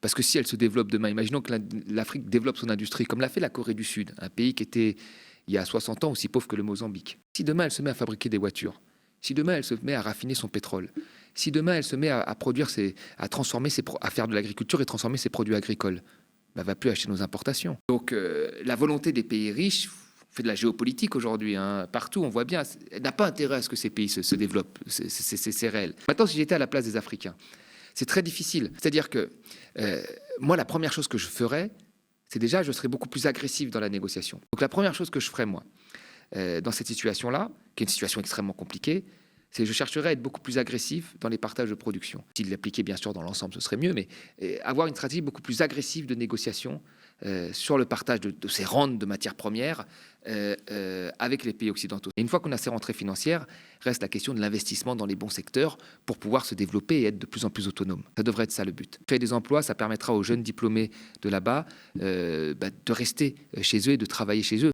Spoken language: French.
Parce que si elle se développe demain, imaginons que l'Afrique développe son industrie, comme l'a fait la Corée du Sud, un pays qui était, il y a 60 ans, aussi pauvre que le Mozambique. Si demain, elle se met à fabriquer des voitures, si demain, elle se met à raffiner son pétrole, si demain, elle se met à produire, à transformer, à faire de l'agriculture et transformer ses produits agricoles, bah, va plus acheter nos importations. Donc, la volonté des pays riches fait de la géopolitique aujourd'hui, hein. Partout, on voit bien, elle n'a pas intérêt à ce que ces pays se développent, c'est réel. Maintenant, si j'étais à la place des Africains, c'est très difficile. C'est-à-dire que moi, la première chose que je ferais, c'est déjà, je serais beaucoup plus agressif dans la négociation. Donc la première chose que je ferais, moi, dans cette situation-là, qui est une situation extrêmement compliquée, c'est que je chercherais à être beaucoup plus agressif dans les partages de production. S'il l'appliquait bien sûr dans l'ensemble, ce serait mieux, mais avoir une stratégie beaucoup plus agressive de négociation sur le partage de ces rentes de matières premières avec les pays occidentaux. Et une fois qu'on a ces rentrées financières, reste la question de l'investissement dans les bons secteurs pour pouvoir se développer et être de plus en plus autonome. Ça devrait être ça le but. Créer des emplois, ça permettra aux jeunes diplômés de là-bas de rester chez eux et de travailler chez eux.